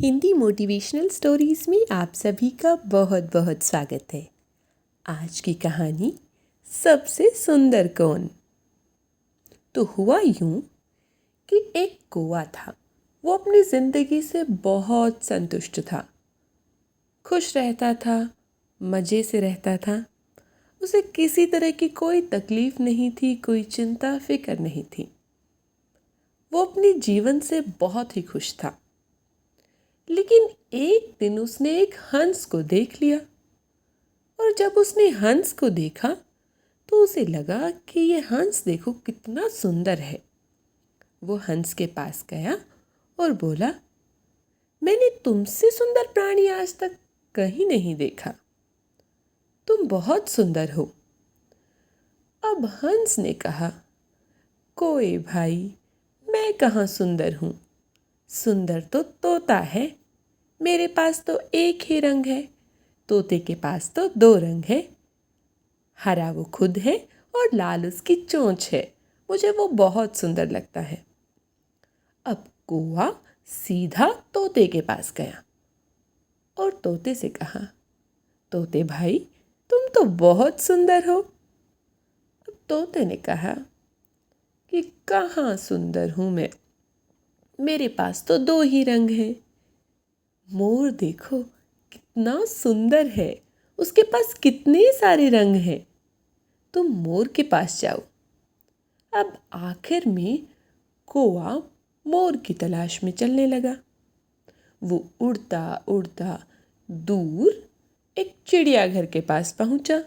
Hindi motivational stories में आप सभी का बहुत बहुत स्वागत है। आज की कहानी सबसे सुंदर कौन। तो हुआ यूं कि एक कौवा था। वो अपनी जिंदगी से बहुत संतुष्ट था, खुश रहता था, मज़े से रहता था। उसे किसी तरह की कोई तकलीफ नहीं थी, कोई चिंता फिक्र नहीं थी। वो अपने जीवन से बहुत ही खुश था। लेकिन एक दिन उसने एक हंस को देख लिया, और जब उसने हंस को देखा तो उसे लगा कि ये हंस देखो कितना सुंदर है। वो हंस के पास गया और बोला, मैंने तुमसे सुंदर प्राणी आज तक कहीं नहीं देखा। तुम बहुत सुंदर हो। अब हंस ने कहा, कोई भाई, मैं कहाँ सुंदर हूँ। सुंदर तो तोता है। मेरे पास तो एक ही रंग है। तोते के पास तो दो रंग है। हरा वो खुद है और लाल उसकी चोंच है। मुझे वो बहुत सुंदर लगता है। अब कौवा सीधा तोते के पास गया और तोते से कहा, तोते भाई, तुम तो बहुत सुंदर हो। अब तोते ने कहा कि कहाँ सुंदर हूँ मैं, मेरे पास तो दो ही रंग हैं। मोर देखो कितना सुंदर है, उसके पास कितने सारे रंग हैं। तुम मोर के पास जाओ। अब आखिर में कौवा मोर की तलाश में चलने लगा। वो उड़ता उड़ता दूर एक चिड़ियाघर के पास पहुंचा।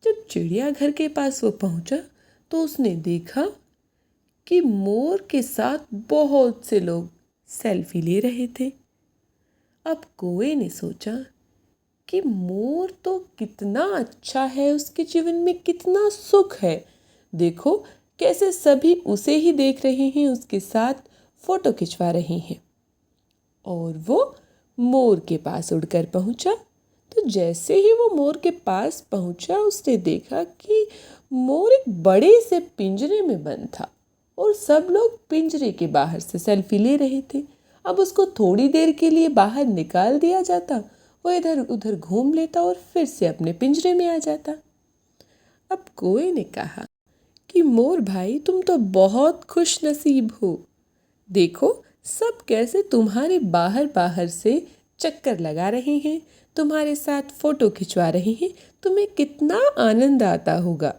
जब चिड़ियाघर के पास वो पहुंचा तो उसने देखा कि मोर के साथ बहुत से लोग सेल्फी ले रहे थे। अब कौवे ने सोचा कि मोर तो कितना अच्छा है, उसके जीवन में कितना सुख है। देखो कैसे सभी उसे ही देख रहे हैं, उसके साथ फोटो खिंचवा रहे हैं। और वो मोर के पास उड़कर पहुंचा। तो जैसे ही वो मोर के पास पहुंचा उसने देखा कि मोर एक बड़े से पिंजरे में बंद था और सब लोग पिंजरे के बाहर से सेल्फी ले रहे थे। अब उसको थोड़ी देर के लिए बाहर निकाल दिया जाता, वो इधर उधर घूम लेता और फिर से अपने पिंजरे में आ जाता। अब कौवे ने कहा कि मोर भाई, तुम तो बहुत खुश नसीब हो। देखो सब कैसे तुम्हारे बाहर बाहर से चक्कर लगा रहे हैं, तुम्हारे साथ फोटो खिंचवा रहे हैं। तुम्हें कितना आनंद आता होगा।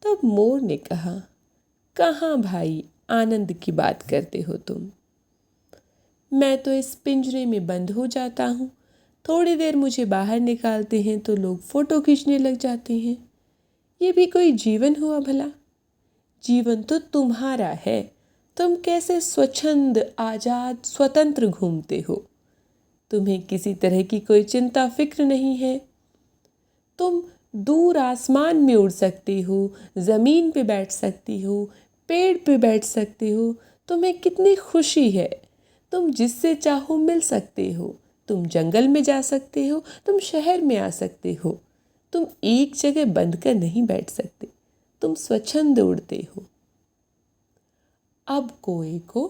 तब मोर ने कहा, कहाँ भाई, आनंद की बात करते हो तुम। मैं तो इस पिंजरे में बंद हो जाता हूँ, थोड़ी देर मुझे बाहर निकालते हैं तो लोग फोटो खींचने लग जाते हैं। ये भी कोई जीवन हुआ भला। जीवन तो तुम्हारा है। तुम कैसे स्वच्छंद, आजाद, स्वतंत्र घूमते हो। तुम्हें किसी तरह की कोई चिंता फिक्र नहीं है। तुम दूर आसमान में उड़ सकते हो, ज़मीन पे बैठ सकती हो, पेड़ पे बैठ सकते हो। तुम्हें कितनी खुशी है। तुम जिससे चाहो मिल सकते हो। तुम जंगल में जा सकते हो, तुम शहर में आ सकते हो। तुम एक जगह बंद कर नहीं बैठ सकते। तुम स्वच्छंद उड़ते हो। अब कौवे को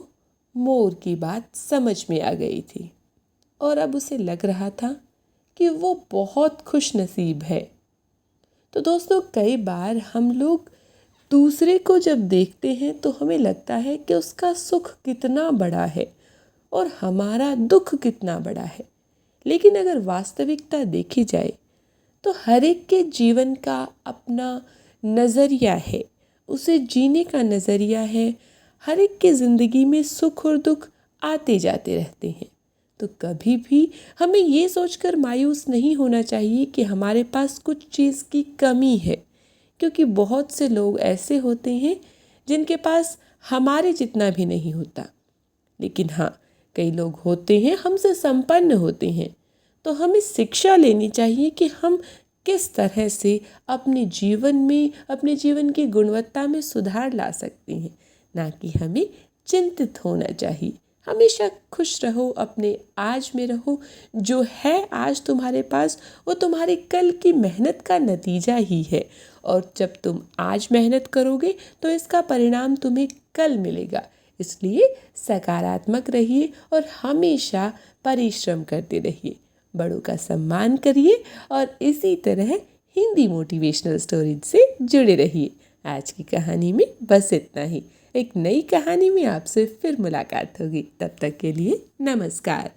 मोर की बात समझ में आ गई थी और अब उसे लग रहा था कि वो बहुत खुश नसीब है। तो दोस्तों, कई बार हम लोग दूसरे को जब देखते हैं तो हमें लगता है कि उसका सुख कितना बड़ा है और हमारा दुख कितना बड़ा है। लेकिन अगर वास्तविकता देखी जाए तो हर एक के जीवन का अपना नज़रिया है, उसे जीने का नज़रिया है। हर एक के ज़िंदगी में सुख और दुख आते जाते रहते हैं। तो कभी भी हमें ये सोचकर मायूस नहीं होना चाहिए कि हमारे पास कुछ चीज़ की कमी है, क्योंकि बहुत से लोग ऐसे होते हैं जिनके पास हमारे जितना भी नहीं होता। लेकिन हाँ, कई लोग होते हैं हमसे संपन्न होते हैं। तो हमें शिक्षा लेनी चाहिए कि हम किस तरह से अपने जीवन में, अपने जीवन की गुणवत्ता में सुधार ला सकते हैं। ना कि हमें चिंतित होना चाहिए। हमेशा खुश रहो, अपने आज में रहो। जो है आज तुम्हारे पास, वो तुम्हारी कल की मेहनत का नतीजा ही है। और जब तुम आज मेहनत करोगे तो इसका परिणाम तुम्हें कल मिलेगा। इसलिए सकारात्मक रहिए और हमेशा परिश्रम करते रहिए, बड़ों का सम्मान करिए और इसी तरह हिंदी मोटिवेशनल स्टोरीज से जुड़े रहिए। आज की कहानी में बस इतना ही। एक नई कहानी में आपसे फिर मुलाकात होगी। तब तक के लिए नमस्कार।